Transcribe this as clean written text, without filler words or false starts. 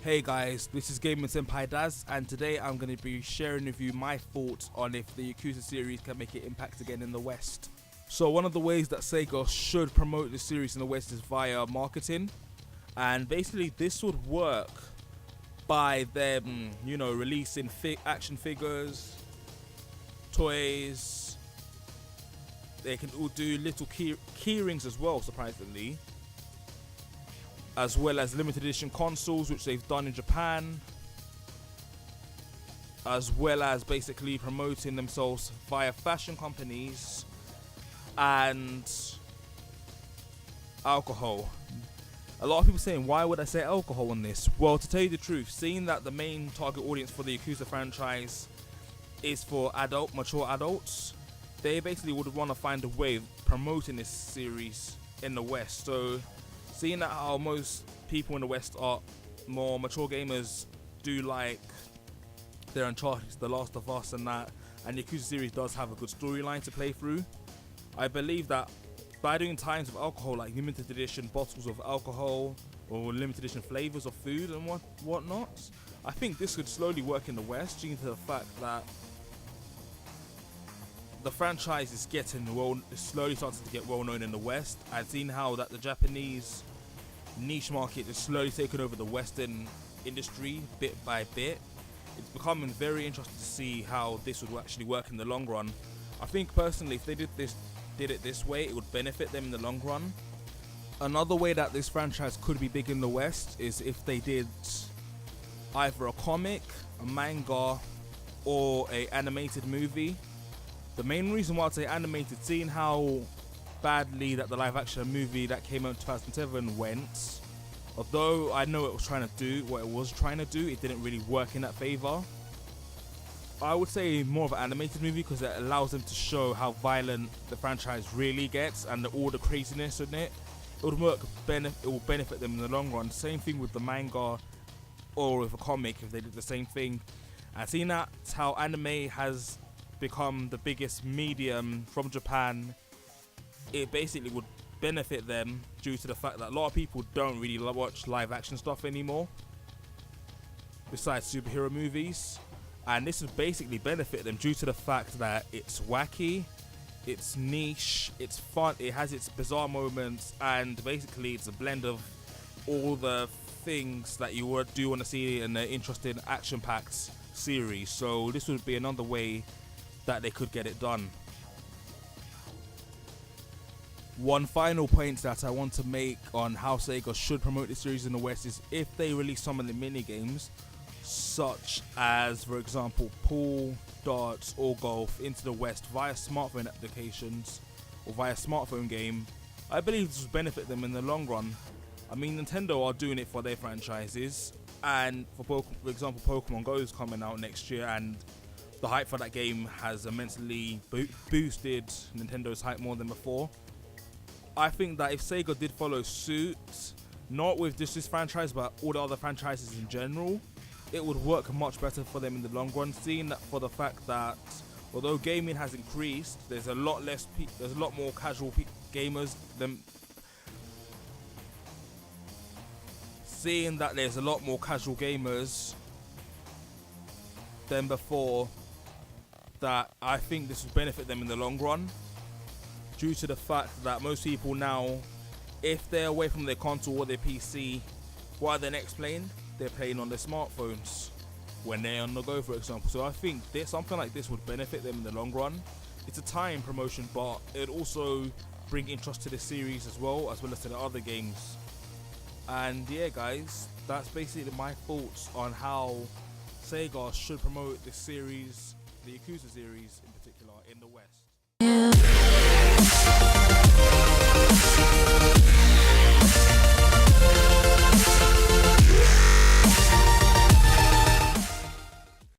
Hey guys, this is Gaming Senpai Daz, and today I'm going to be sharing with you my thoughts on if the Yakuza series can make an impact again in the West. So one of the ways that Sega should promote the series in the West is via marketing, and basically this would work by them, releasing action figures, toys. They can all do little key rings as well, surprisingly, as well as limited edition consoles, which they've done in Japan, as well as basically promoting themselves via fashion companies and alcohol. A lot of people saying, why would I say alcohol on this? Well, to tell you the truth, seeing that the main target audience for the Yakuza franchise is for mature adults, they basically would want to find a way of promoting this series in the West. So seeing that how most people in the West are more mature gamers, do like their Uncharted, The Last of Us and that, and the Yakuza series does have a good storyline to play through, I believe that by doing times of alcohol, like limited edition bottles of alcohol or limited edition flavors of food and whatnot, I think this could slowly work in the West due to the fact that the franchise is slowly starting to get well known in the West. I've seen how that the Japanese niche market is slowly taking over the Western industry bit by bit. It's becoming very interesting to see how this would actually work in the long run. I think personally, if they did it this way, it would benefit them in the long run. Another way that this franchise could be big in the West is if they did either a comic, a manga, or an animated movie. The main reason why I'd say animated, seeing how badly that the live action movie that came out in 2007 went, although I know it was trying to do what it was trying to do, it didn't really work in that favor. I would say more of an animated movie because it allows them to show how violent the franchise really gets and all the craziness in it. It will benefit them in the long run. Same thing with the manga or with a comic if they did the same thing. And seeing that's how anime has become the biggest medium from Japan, it basically would benefit them due to the fact that a lot of people don't really watch live action stuff anymore besides superhero movies, and this would basically benefit them due to the fact that it's wacky, it's niche, it's fun, it has its bizarre moments, and basically it's a blend of all the things that you do want to see in an interesting action-packed series. So this would be another way that they could get it done. One final point that I want to make on how Sega should promote this series in the West is if they release some of the mini games, such as, for example, pool, darts, or golf into the West via smartphone applications or via smartphone game. I believe this would benefit them in the long run. I mean, Nintendo are doing it for their franchises, and for example, Pokemon Go is coming out next year, and the hype for that game has immensely boosted Nintendo's hype more than before. I think that if Sega did follow suit, not with just this franchise but all the other franchises in general, it would work much better for them in the long run, seeing that for the fact that although gaming has increased, there's a lot more casual gamers than before, that I think this would benefit them in the long run due to the fact that most people now, if they're away from their console or their PC, what are they next playing? They're playing on their smartphones when they're on the go, for example. So I think something like this would benefit them in the long run. It's a time promotion, but it would also bring interest to the series as well as to the other games. And yeah guys, that's basically my thoughts on how Sega should promote this series, the Yakuza series in particular, in the West.